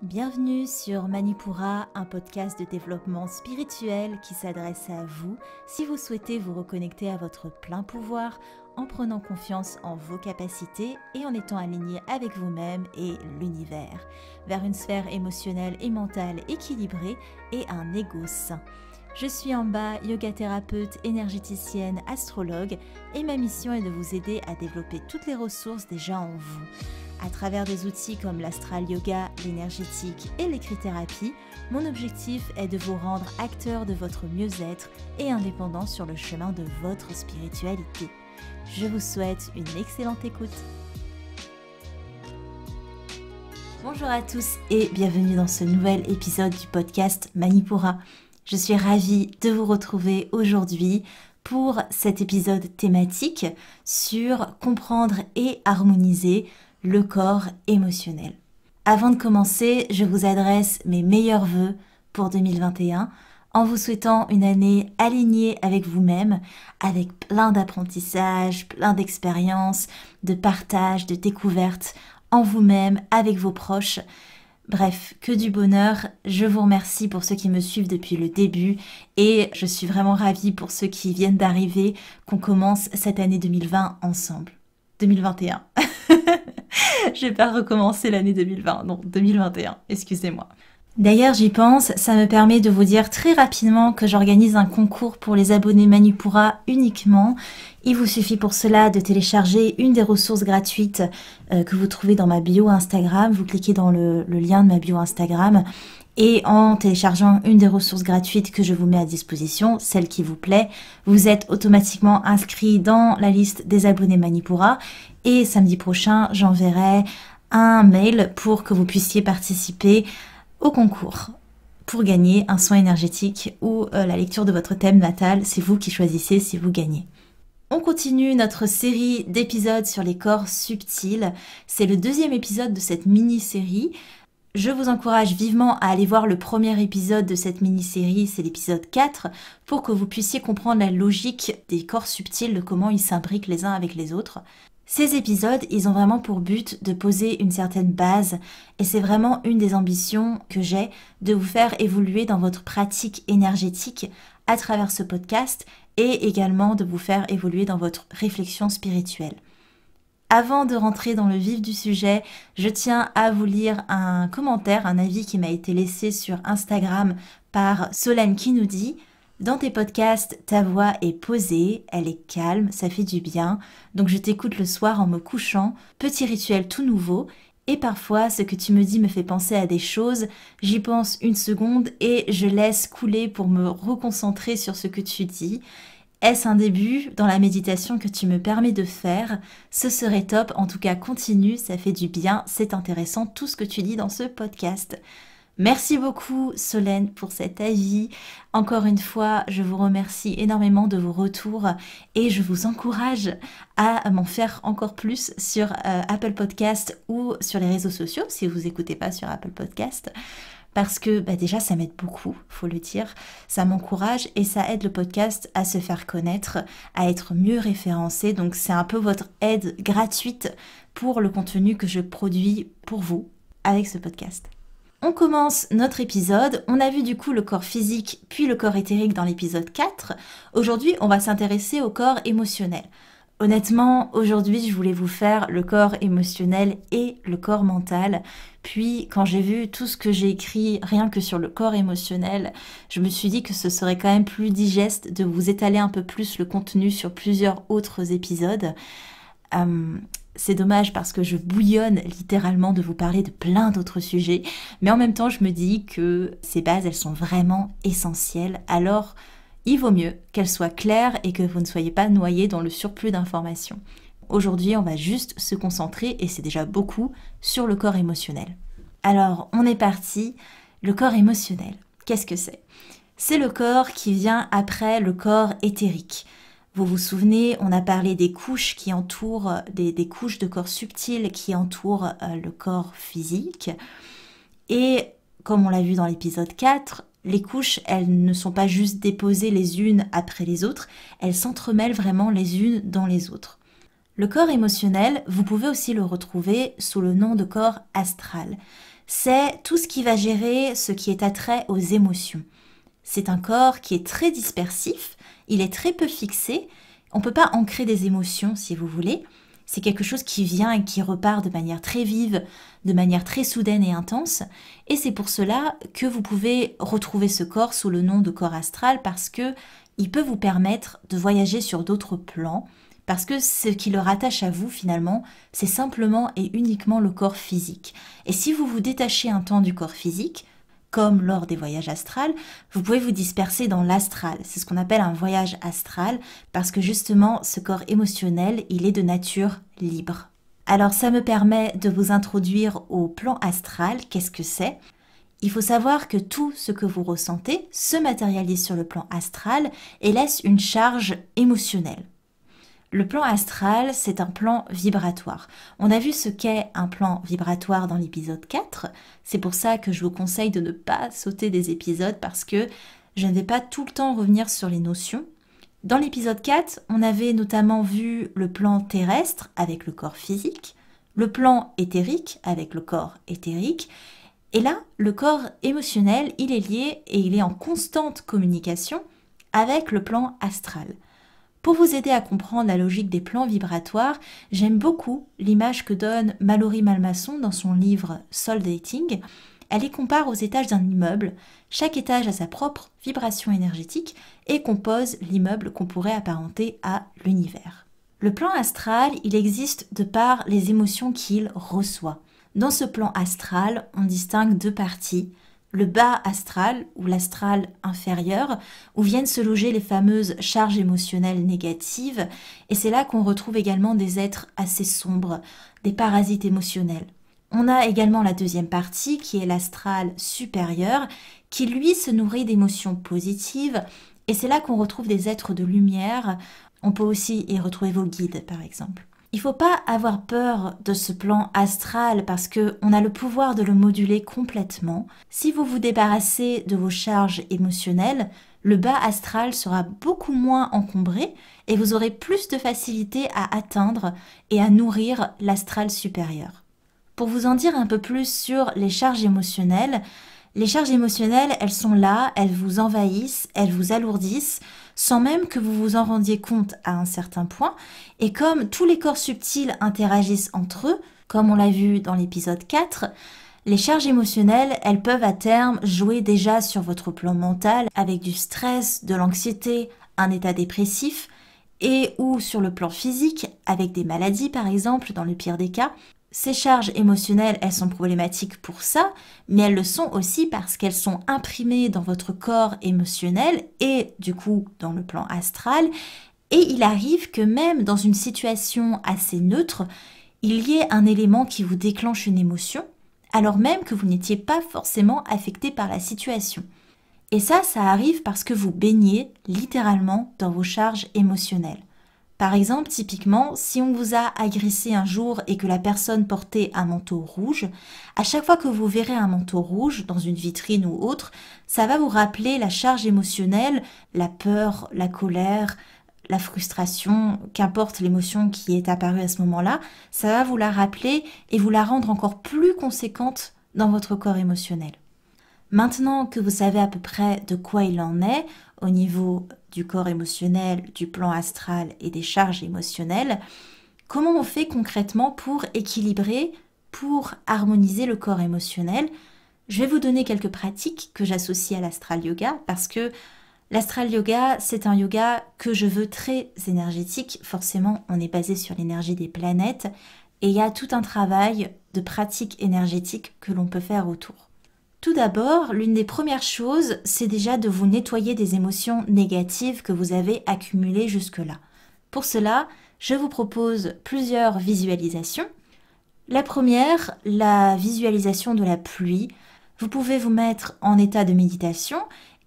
Bienvenue sur Manipura, un podcast de développement spirituel qui s'adresse à vous si vous souhaitez vous reconnecter à votre plein pouvoir en prenant confiance en vos capacités et en étant aligné avec vous-même et l'univers, vers une sphère émotionnelle et mentale équilibrée et un ego sain. Je suis Amba, yoga thérapeute, énergéticienne, astrologue et ma mission est de vous aider à développer toutes les ressources déjà en vous. À travers des outils comme l'astral yoga, l'énergétique et l'écrit-thérapie, mon objectif est de vous rendre acteur de votre mieux-être et indépendant sur le chemin de votre spiritualité. Je vous souhaite une excellente écoute. Bonjour à tous et bienvenue dans ce nouvel épisode du podcast Manipura. Je suis ravie de vous retrouver aujourd'hui pour cet épisode thématique sur comprendre et harmoniser le corps émotionnel. Avant de commencer, je vous adresse mes meilleurs vœux pour 2021 en vous souhaitant une année alignée avec vous-même, avec plein d'apprentissages, plein d'expériences, de partage, de découvertes en vous-même, avec vos proches. Bref, que du bonheur. Je vous remercie pour ceux qui me suivent depuis le début et je suis vraiment ravie pour ceux qui viennent d'arriver qu'on commence cette année 2020 ensemble. 2021. Je vais pas recommencer l'année 2020, non, 2021, excusez-moi. D'ailleurs, j'y pense, ça me permet de vous dire très rapidement que j'organise un concours pour les abonnés Manipura uniquement. Il vous suffit pour cela de télécharger une des ressources gratuites que vous trouvez dans ma bio Instagram. Vous cliquez dans le lien de ma bio Instagram et en téléchargeant une des ressources gratuites que je vous mets à disposition, celle qui vous plaît, vous êtes automatiquement inscrit dans la liste des abonnés Manipura. Et samedi prochain, j'enverrai un mail pour que vous puissiez participer au concours pour gagner un soin énergétique ou la lecture de votre thème natal. C'est vous qui choisissez si vous gagnez. On continue notre série d'épisodes sur les corps subtils. C'est le deuxième épisode de cette mini-série. Je vous encourage vivement à aller voir le premier épisode de cette mini-série, c'est l'épisode 4, pour que vous puissiez comprendre la logique des corps subtils, de comment ils s'imbriquent les uns avec les autres. Ces épisodes, ils ont vraiment pour but de poser une certaine base et c'est vraiment une des ambitions que j'ai de vous faire évoluer dans votre pratique énergétique à travers ce podcast et également de vous faire évoluer dans votre réflexion spirituelle. Avant de rentrer dans le vif du sujet, je tiens à vous lire un commentaire, un avis qui m'a été laissé sur Instagram par Solène qui nous dit « Dans tes podcasts, ta voix est posée, elle est calme, ça fait du bien, donc je t'écoute le soir en me couchant, petit rituel tout nouveau, et parfois ce que tu me dis me fait penser à des choses, j'y pense une seconde et je laisse couler pour me reconcentrer sur ce que tu dis. Est-ce un début dans la méditation que tu me permets de faire? Ce serait top, en tout cas continue, ça fait du bien, c'est intéressant tout ce que tu dis dans ce podcast. » Merci beaucoup Solène pour cet avis. Encore une fois, je vous remercie énormément de vos retours et je vous encourage à m'en faire encore plus sur Apple Podcast ou sur les réseaux sociaux si vous n'écoutez pas sur Apple Podcast. Parce que déjà ça m'aide beaucoup, faut le dire, ça m'encourage et ça aide le podcast à se faire connaître, à être mieux référencé. Donc c'est un peu votre aide gratuite pour le contenu que je produis pour vous avec ce podcast. On commence notre épisode, on a vu du coup le corps physique puis le corps éthérique dans l'épisode 4. Aujourd'hui, on va s'intéresser au corps émotionnel. Honnêtement, aujourd'hui, je voulais vous faire le corps émotionnel et le corps mental. Puis, quand j'ai vu tout ce que j'ai écrit rien que sur le corps émotionnel, je me suis dit que ce serait quand même plus digeste de vous étaler un peu plus le contenu sur plusieurs autres épisodes. C'est dommage parce que je bouillonne littéralement de vous parler de plein d'autres sujets, mais en même temps je me dis que ces bases elles sont vraiment essentielles, alors il vaut mieux qu'elles soient claires et que vous ne soyez pas noyés dans le surplus d'informations. Aujourd'hui on va juste se concentrer, et c'est déjà beaucoup, sur le corps émotionnel. Alors on est parti, le corps émotionnel, qu'est-ce que c'est? C'est le corps qui vient après le corps éthérique. Vous vous souvenez, on a parlé des couches qui entourent, des couches de corps subtils qui entourent le corps physique. Et comme on l'a vu dans l'épisode 4, les couches, elles ne sont pas juste déposées les unes après les autres, elles s'entremêlent vraiment les unes dans les autres. Le corps émotionnel, vous pouvez aussi le retrouver sous le nom de corps astral. c'est tout ce qui va gérer ce qui est attrait aux émotions. C'est un corps qui est très dispersif, il est très peu fixé, on ne peut pas ancrer des émotions si vous voulez, c'est quelque chose qui vient et qui repart de manière très vive, de manière très soudaine et intense, et c'est pour cela que vous pouvez retrouver ce corps sous le nom de corps astral parce que il peut vous permettre de voyager sur d'autres plans, parce que ce qui le rattache à vous finalement, c'est simplement et uniquement le corps physique. Et si vous vous détachez un temps du corps physique, comme lors des voyages astrales, vous pouvez vous disperser dans l'astral. C'est ce qu'on appelle un voyage astral, parce que justement, ce corps émotionnel, il est de nature libre. Alors ça me permet de vous introduire au plan astral. Qu'est-ce que c'est ? Il faut savoir que tout ce que vous ressentez se matérialise sur le plan astral et laisse une charge émotionnelle. Le plan astral, c'est un plan vibratoire. On a vu ce qu'est un plan vibratoire dans l'épisode 4. C'est pour ça que je vous conseille de ne pas sauter des épisodes parce que je ne vais pas tout le temps revenir sur les notions. Dans l'épisode 4, on avait notamment vu le plan terrestre avec le corps physique, le plan éthérique avec le corps éthérique, et là, le corps émotionnel, il est lié et il est en constante communication avec le plan astral. Pour vous aider à comprendre la logique des plans vibratoires, j'aime beaucoup l'image que donne Mallory Malmasson dans son livre Soul Dating. Elle les compare aux étages d'un immeuble. Chaque étage a sa propre vibration énergétique et compose l'immeuble qu'on pourrait apparenter à l'univers. Le plan astral, il existe de par les émotions qu'il reçoit. Dans ce plan astral, on distingue deux parties. Le bas astral ou l'astral inférieur, où viennent se loger les fameuses charges émotionnelles négatives, et c'est là qu'on retrouve également des êtres assez sombres, des parasites émotionnels. On a également la deuxième partie, qui est l'astral supérieur, qui lui se nourrit d'émotions positives, et c'est là qu'on retrouve des êtres de lumière. On peut aussi y retrouver vos guides, par exemple. Il ne faut pas avoir peur de ce plan astral parce qu'on a le pouvoir de le moduler complètement. Si vous vous débarrassez de vos charges émotionnelles, le bas astral sera beaucoup moins encombré et vous aurez plus de facilité à atteindre et à nourrir l'astral supérieur. Pour vous en dire un peu plus sur les charges émotionnelles, elles sont là, elles vous envahissent, elles vous alourdissent, sans même que vous vous en rendiez compte à un certain point. Et comme tous les corps subtils interagissent entre eux, comme on l'a vu dans l'épisode 4, les charges émotionnelles, elles peuvent à terme jouer déjà sur votre plan mental avec du stress, de l'anxiété, un état dépressif, et ou sur le plan physique avec des maladies par exemple, dans le pire des cas. Ces charges émotionnelles, elles sont problématiques pour ça, mais elles le sont aussi parce qu'elles sont imprimées dans votre corps émotionnel et du coup dans le plan astral. Et il arrive que même dans une situation assez neutre, il y ait un élément qui vous déclenche une émotion, alors même que vous n'étiez pas forcément affecté par la situation. Et ça arrive parce que vous baignez littéralement dans vos charges émotionnelles. Par exemple, typiquement, si on vous a agressé un jour et que la personne portait un manteau rouge, à chaque fois que vous verrez un manteau rouge dans une vitrine ou autre, ça va vous rappeler la charge émotionnelle, la peur, la colère, la frustration, qu'importe l'émotion qui est apparue à ce moment-là, ça va vous la rappeler et vous la rendre encore plus conséquente dans votre corps émotionnel. Maintenant que vous savez à peu près de quoi il en est au niveau du corps émotionnel, du plan astral et des charges émotionnelles, comment on fait concrètement pour équilibrer, pour harmoniser le corps émotionnel? Je vais vous donner quelques pratiques que j'associe à l'astral yoga parce que l'astral yoga, c'est un yoga que je veux très énergétique. Forcément, on est basé sur l'énergie des planètes et il y a tout un travail de pratique énergétique que l'on peut faire autour. Tout d'abord, l'une des premières choses, c'est déjà de vous nettoyer des émotions négatives que vous avez accumulées jusque-là. Pour cela, je vous propose plusieurs visualisations. La première, la visualisation de la pluie. Vous pouvez vous mettre en état de méditation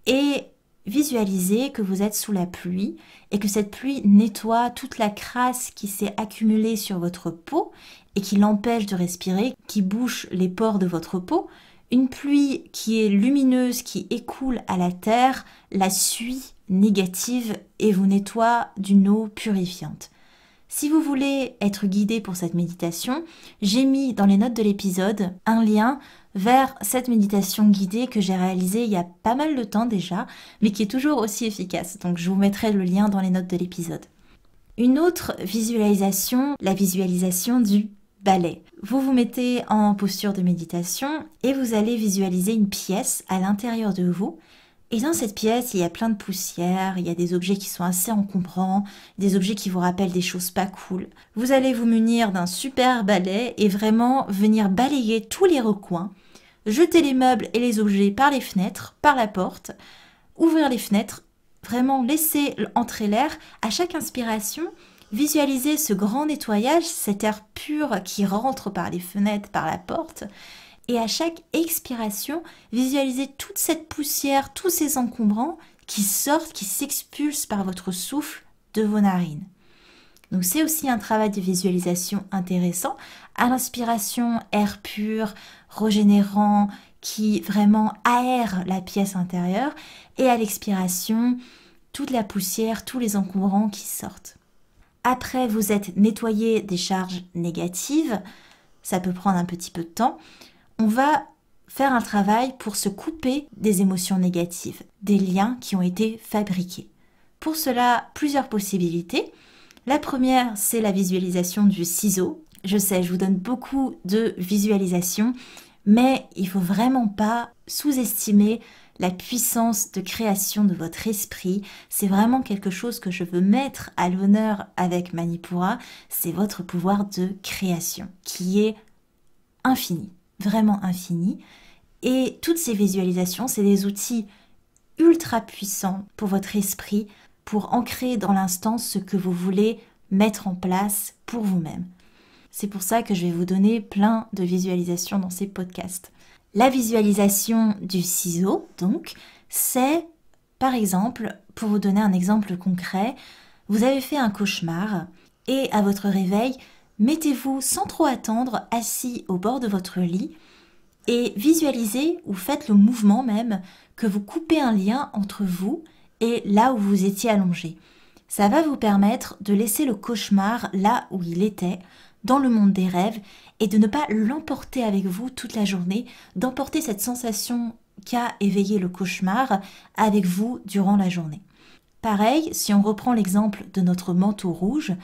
et visualiser que vous êtes sous la pluie et que cette pluie nettoie toute la crasse qui s'est accumulée sur votre peau et qui l'empêche de respirer, qui bouche les pores de votre peau. Une pluie qui est lumineuse, qui écoule à la terre, la suie négative et vous nettoie d'une eau purifiante. Si vous voulez être guidé pour cette méditation, j'ai mis dans les notes de l'épisode un lien vers cette méditation guidée que j'ai réalisée il y a pas mal de temps déjà, mais qui est toujours aussi efficace. Donc je vous mettrai le lien dans les notes de l'épisode. Une autre visualisation, la visualisation du balai. Vous vous mettez en posture de méditation et vous allez visualiser une pièce à l'intérieur de vous. Et dans cette pièce, il y a plein de poussière, il y a des objets qui sont assez encombrants, des objets qui vous rappellent des choses pas cool. Vous allez vous munir d'un super balai et vraiment venir balayer tous les recoins, jeter les meubles et les objets par les fenêtres, par la porte, ouvrir les fenêtres, vraiment laisser entrer l'air. À chaque inspiration, visualisez ce grand nettoyage, cet air pur qui rentre par les fenêtres, par la porte. Et à chaque expiration, visualisez toute cette poussière, tous ces encombrants qui sortent, qui s'expulsent par votre souffle de vos narines. Donc c'est aussi un travail de visualisation intéressant. À l'inspiration, air pur, régénérant, qui vraiment aère la pièce intérieure. Et à l'expiration, toute la poussière, tous les encombrants qui sortent. Après, vous êtes nettoyé des charges négatives, ça peut prendre un petit peu de temps. On va faire un travail pour se couper des émotions négatives, des liens qui ont été fabriqués. Pour cela, plusieurs possibilités. La première, c'est la visualisation du ciseau. Je sais, je vous donne beaucoup de visualisations, mais il ne faut vraiment pas sous-estimer la puissance de création de votre esprit. C'est vraiment quelque chose que je veux mettre à l'honneur avec Manipura. C'est votre pouvoir de création qui est infini, vraiment infini. Et toutes ces visualisations, c'est des outils ultra puissants pour votre esprit, pour ancrer dans l'instant ce que vous voulez mettre en place pour vous-même. C'est pour ça que je vais vous donner plein de visualisations dans ces podcasts. La visualisation du ciseau, donc, c'est, par exemple, pour vous donner un exemple concret, vous avez fait un cauchemar et à votre réveil, mettez-vous sans trop attendre assis au bord de votre lit et visualisez ou faites le mouvement même que vous coupez un lien entre vous et là où vous étiez allongé. Ça va vous permettre de laisser le cauchemar là où il était, dans le monde des rêves, et de ne pas l'emporter avec vous toute la journée, d'emporter cette sensation qu'a éveillé le cauchemar avec vous durant la journée. Pareil, si on reprend l'exemple de notre manteau rouge,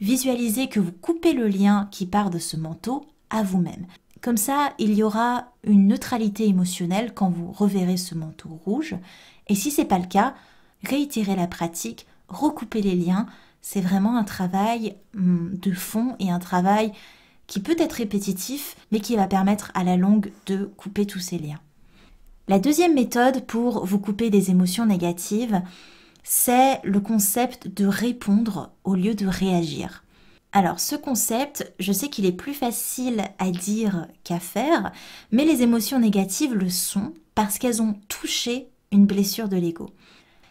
visualisez que vous coupez le lien qui part de ce manteau à vous-même. Comme ça, il y aura une neutralité émotionnelle quand vous reverrez ce manteau rouge. Et si ce n'est pas le cas, réitérez la pratique, recoupez les liens. C'est vraiment un travail de fond et un travail qui peut être répétitif, mais qui va permettre à la longue de couper tous ces liens. La deuxième méthode pour vous couper des émotions négatives, c'est le concept de répondre au lieu de réagir. Alors ce concept, je sais qu'il est plus facile à dire qu'à faire, mais les émotions négatives le sont parce qu'elles ont touché une blessure de l'ego.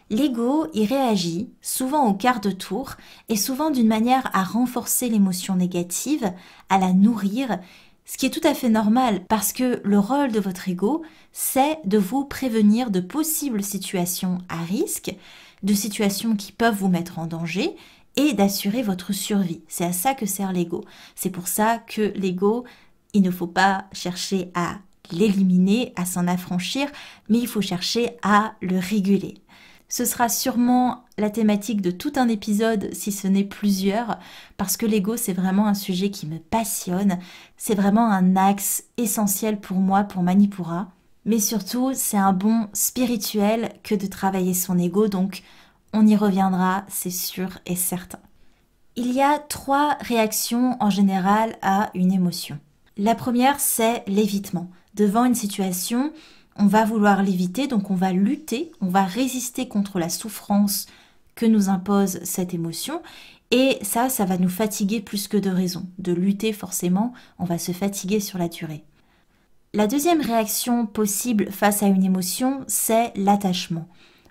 L'ego, il réagit souvent au quart de tour et souvent d'une manière à renforcer l'émotion négative, à la nourrir, ce qui est tout à fait normal parce que le rôle de votre ego, c'est de vous prévenir de possibles situations à risque, de situations qui peuvent vous mettre en danger et d'assurer votre survie. C'est à ça que sert l'ego. C'est pour ça que l'ego, il ne faut pas chercher à l'éliminer, à s'en affranchir, mais il faut chercher à le réguler. Ce sera sûrement la thématique de tout un épisode, si ce n'est plusieurs, parce que l'ego, c'est vraiment un sujet qui me passionne. C'est vraiment un axe essentiel pour moi, pour Manipura. Mais surtout, c'est un bon spirituel que de travailler son ego, donc on y reviendra, c'est sûr et certain. Il y a 3 réactions en général à une émotion. La première, c'est l'évitement. Devant une situation, on va vouloir l'éviter, donc on va lutter, on va résister contre la souffrance que nous impose cette émotion. Et ça va nous fatiguer plus que de raison. De lutter, forcément, on va se fatiguer sur la durée. La deuxième réaction possible face à une émotion, c'est l'attachement.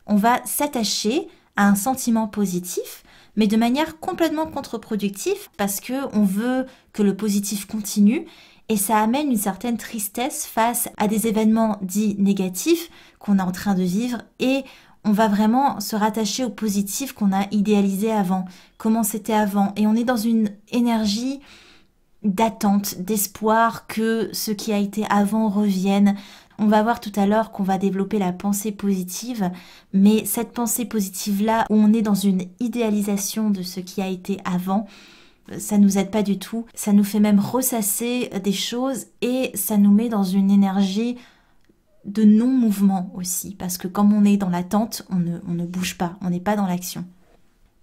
On va s'attacher à un sentiment positif, mais de manière complètement contre-productive parce qu'on veut que le positif continue et ça amène une certaine tristesse face à des événements dits négatifs qu'on est en train de vivre et on va vraiment se rattacher au positif qu'on a idéalisé avant, comment c'était avant. Et on est dans une énergie d'attente, d'espoir que ce qui a été avant revienne. On va voir tout à l'heure qu'on va développer la pensée positive, mais cette pensée positive-là, où on est dans une idéalisation de ce qui a été avant, ça nous aide pas du tout. Ça nous fait même ressasser des choses et ça nous met dans une énergie de non-mouvement aussi, parce que comme on est dans l'attente, on ne bouge pas, on n'est pas dans l'action.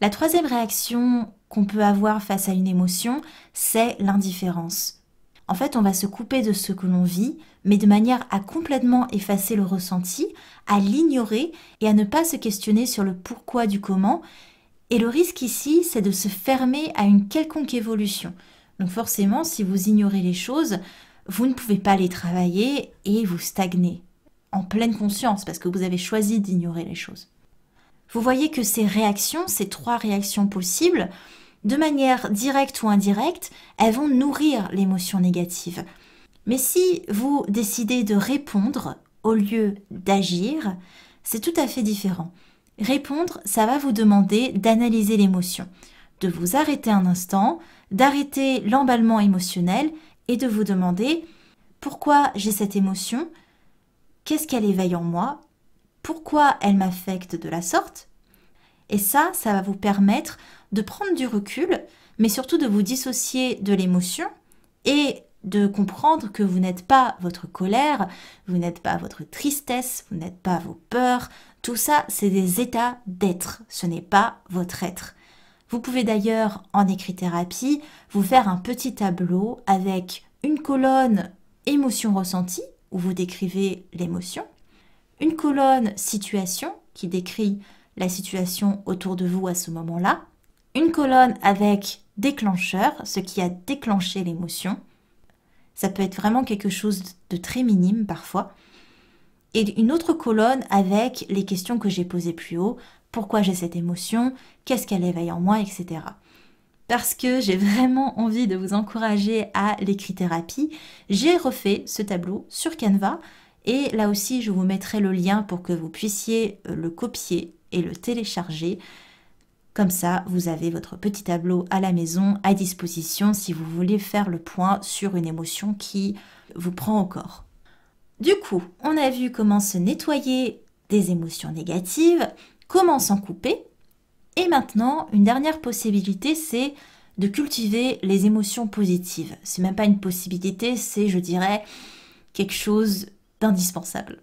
La troisième réaction qu'on peut avoir face à une émotion, c'est l'indifférence. En fait, on va se couper de ce que l'on vit, mais de manière à complètement effacer le ressenti, à l'ignorer et à ne pas se questionner sur le pourquoi du comment. Et le risque ici, c'est de se fermer à une quelconque évolution. Donc forcément, si vous ignorez les choses, vous ne pouvez pas les travailler et vous stagnez, en pleine conscience, parce que vous avez choisi d'ignorer les choses. Vous voyez que ces réactions, ces trois réactions possibles, de manière directe ou indirecte, elles vont nourrir l'émotion négative. Mais si vous décidez de répondre au lieu d'agir, c'est tout à fait différent. Répondre, ça va vous demander d'analyser l'émotion, de vous arrêter un instant, d'arrêter l'emballement émotionnel et de vous demander pourquoi j'ai cette émotion, qu'est-ce qu'elle éveille en moi, pourquoi elle m'affecte de la sorte. Et ça va vous permettre de prendre du recul, mais surtout de vous dissocier de l'émotion et de comprendre que vous n'êtes pas votre colère, vous n'êtes pas votre tristesse, vous n'êtes pas vos peurs. Tout ça, c'est des états d'être, ce n'est pas votre être. Vous pouvez d'ailleurs, en écrit-thérapie, vous faire un petit tableau avec une colonne émotion ressentie, où vous décrivez l'émotion, une colonne situation, qui décrit la situation autour de vous à ce moment-là, une colonne avec déclencheur, ce qui a déclenché l'émotion. Ça peut être vraiment quelque chose de très minime parfois. Et une autre colonne avec les questions que j'ai posées plus haut. Pourquoi j'ai cette émotion? Qu'est-ce qu'elle éveille en moi? Etc. Parce que j'ai vraiment envie de vous encourager à l'écrit-thérapie, j'ai refait ce tableau sur Canva. Et là aussi, je vous mettrai le lien pour que vous puissiez le copier et le télécharger. Comme ça, vous avez votre petit tableau à la maison à disposition si vous voulez faire le point sur une émotion qui vous prend au corps. Du coup, on a vu comment se nettoyer des émotions négatives, comment s'en couper. Et maintenant, une dernière possibilité, c'est de cultiver les émotions positives. C'est même pas une possibilité, c'est, je dirais, quelque chose d'indispensable.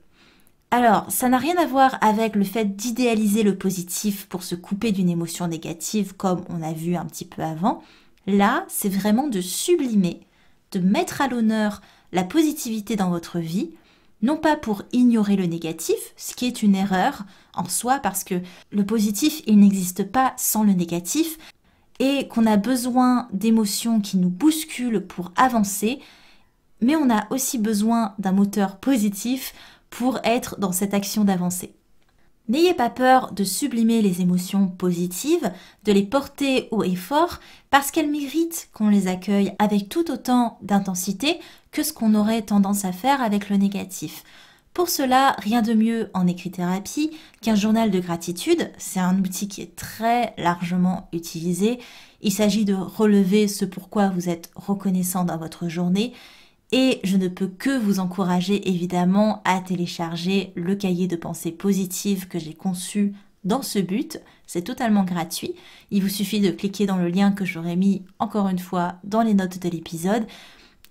Alors, ça n'a rien à voir avec le fait d'idéaliser le positif pour se couper d'une émotion négative comme on a vu un petit peu avant. Là, c'est vraiment de sublimer, de mettre à l'honneur la positivité dans votre vie, non pas pour ignorer le négatif, ce qui est une erreur en soi parce que le positif, il n'existe pas sans le négatif et qu'on a besoin d'émotions qui nous bousculent pour avancer, mais on a aussi besoin d'un moteur positif pour être dans cette action d'avancée. N'ayez pas peur de sublimer les émotions positives, de les porter haut et fort, parce qu'elles méritent qu'on les accueille avec tout autant d'intensité que ce qu'on aurait tendance à faire avec le négatif. Pour cela, rien de mieux en écrit-thérapie qu'un journal de gratitude. C'est un outil qui est très largement utilisé. Il s'agit de relever ce pourquoi vous êtes reconnaissant dans votre journée. Et je ne peux que vous encourager évidemment à télécharger le cahier de pensée positive que j'ai conçu dans ce but. C'est totalement gratuit. Il vous suffit de cliquer dans le lien que j'aurai mis encore une fois dans les notes de l'épisode.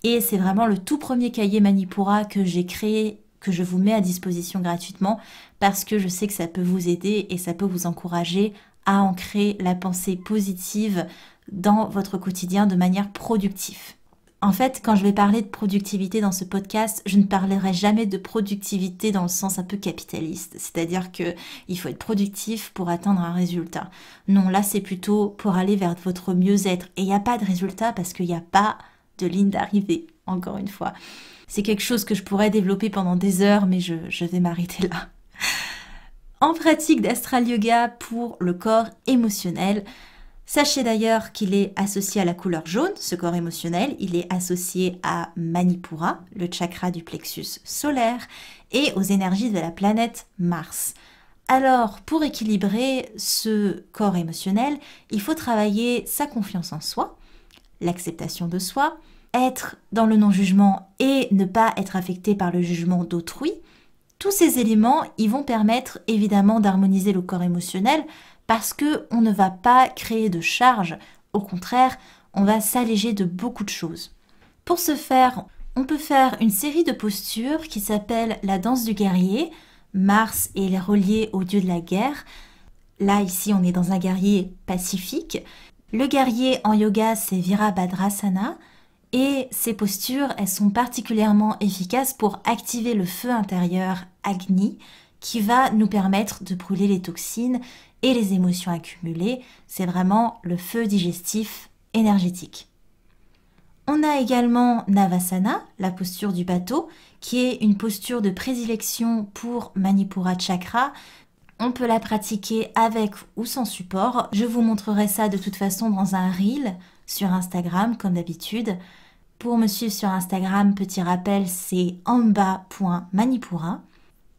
Et c'est vraiment le tout premier cahier Manipura que j'ai créé, que je vous mets à disposition gratuitement parce que je sais que ça peut vous aider et ça peut vous encourager à ancrer la pensée positive dans votre quotidien de manière productive. En fait, quand je vais parler de productivité dans ce podcast, je ne parlerai jamais de productivité dans le sens un peu capitaliste. C'est-à-dire qu'il faut être productif pour atteindre un résultat. Non, là, c'est plutôt pour aller vers votre mieux-être. Et il n'y a pas de résultat parce qu'il n'y a pas de ligne d'arrivée, encore une fois. C'est quelque chose que je pourrais développer pendant des heures, mais je vais m'arrêter là. En pratique d'astral yoga pour le corps émotionnel, sachez d'ailleurs qu'il est associé à la couleur jaune, ce corps émotionnel. Il est associé à Manipura, le chakra du plexus solaire, et aux énergies de la planète Mars. Alors, pour équilibrer ce corps émotionnel, il faut travailler sa confiance en soi, l'acceptation de soi, être dans le non-jugement et ne pas être affecté par le jugement d'autrui, tous ces éléments, ils vont permettre évidemment d'harmoniser le corps émotionnel parce qu'on ne va pas créer de charge, au contraire, on va s'alléger de beaucoup de choses. Pour ce faire, on peut faire une série de postures qui s'appelle la danse du guerrier. Mars est relié au dieu de la guerre. Là, ici, on est dans un guerrier pacifique. Le guerrier en yoga, c'est Virabhadrasana. Et ces postures, elles sont particulièrement efficaces pour activer le feu intérieur Agni, qui va nous permettre de brûler les toxines et les émotions accumulées. C'est vraiment le feu digestif énergétique. On a également Navasana, la posture du bateau, qui est une posture de prédilection pour Manipura Chakra. On peut la pratiquer avec ou sans support. Je vous montrerai ça de toute façon dans un reel sur Instagram, comme d'habitude. Pour me suivre sur Instagram, petit rappel, c'est amba.manipura.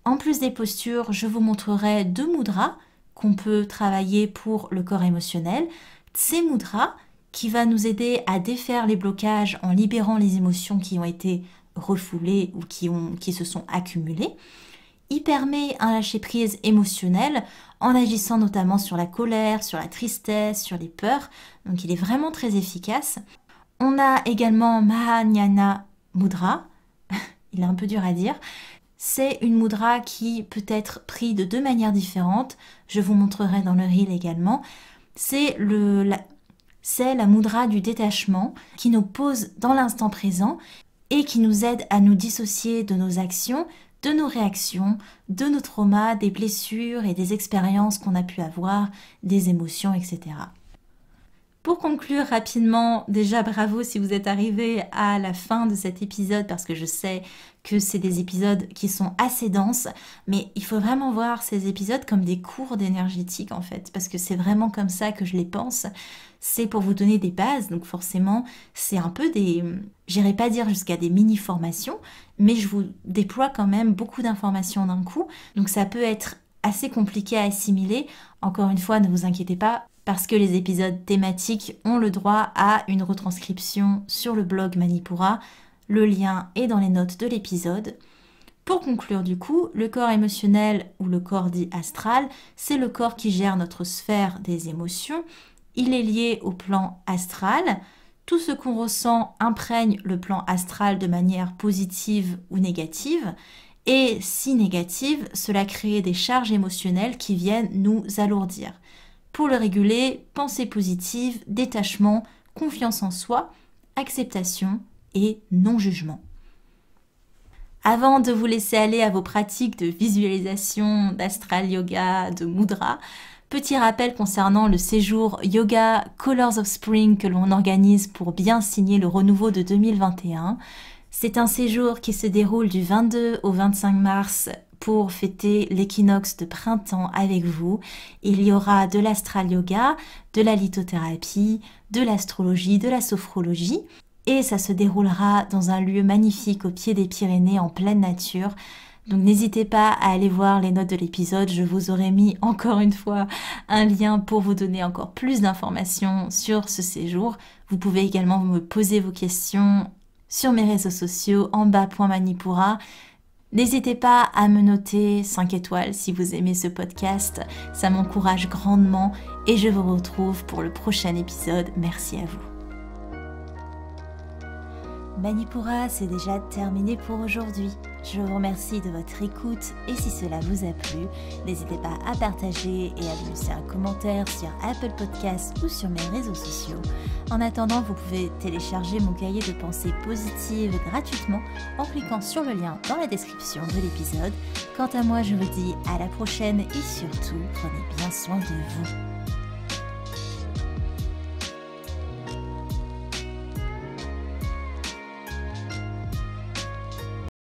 En plus des postures, je vous montrerai 2 mudras qu'on peut travailler pour le corps émotionnel. Ces mudras qui va nous aider à défaire les blocages en libérant les émotions qui ont été refoulées ou qui se sont accumulées. Il permet un lâcher-prise émotionnel en agissant notamment sur la colère, sur la tristesse, sur les peurs. Donc il est vraiment très efficace. On a également Mahanyana Mudra. Il est un peu dur à dire. C'est une mudra qui peut être prise de 2 manières différentes. Je vous montrerai dans le reel également. C'est la mudra du détachement qui nous pose dans l'instant présent et qui nous aide à nous dissocier de nos actions, de nos réactions, de nos traumas, des blessures et des expériences qu'on a pu avoir, des émotions, etc. Pour conclure rapidement, déjà bravo si vous êtes arrivé à la fin de cet épisode parce que je sais que c'est des épisodes qui sont assez denses, mais il faut vraiment voir ces épisodes comme des cours d'énergétique en fait, parce que c'est vraiment comme ça que je les pense. C'est pour vous donner des bases, donc forcément c'est un peu j'irai pas dire jusqu'à des mini-formations, mais je vous déploie quand même beaucoup d'informations d'un coup, donc ça peut être assez compliqué à assimiler. Encore une fois, ne vous inquiétez pas, parce que les épisodes thématiques ont le droit à une retranscription sur le blog Manipura. Le lien est dans les notes de l'épisode. Pour conclure du coup, le corps émotionnel ou le corps dit astral, c'est le corps qui gère notre sphère des émotions. Il est lié au plan astral. Tout ce qu'on ressent imprègne le plan astral de manière positive ou négative. Et si négative, cela crée des charges émotionnelles qui viennent nous alourdir. Pour le réguler, pensée positive, détachement, confiance en soi, acceptation et non-jugement. Avant de vous laisser aller à vos pratiques de visualisation, d'astral yoga, de mudra, petit rappel concernant le séjour Yoga Colors of Spring que l'on organise pour bien signer le renouveau de 2021. C'est un séjour qui se déroule du 22 au 25 mars pour fêter l'équinoxe de printemps avec vous. Il y aura de l'astral yoga, de la lithothérapie, de l'astrologie, de la sophrologie. Et ça se déroulera dans un lieu magnifique au pied des Pyrénées en pleine nature. Donc n'hésitez pas à aller voir les notes de l'épisode. Je vous aurai mis encore une fois un lien pour vous donner encore plus d'informations sur ce séjour. Vous pouvez également me poser vos questions sur mes réseaux sociaux amba.manipura. N'hésitez pas à me noter 5 étoiles si vous aimez ce podcast, ça m'encourage grandement et je vous retrouve pour le prochain épisode. Merci à vous. Manipura, c'est déjà terminé pour aujourd'hui. Je vous remercie de votre écoute et si cela vous a plu, n'hésitez pas à partager et à me laisser un commentaire sur Apple Podcasts ou sur mes réseaux sociaux. En attendant, vous pouvez télécharger mon cahier de pensées positives gratuitement en cliquant sur le lien dans la description de l'épisode. Quant à moi, je vous dis à la prochaine et surtout, prenez bien soin de vous.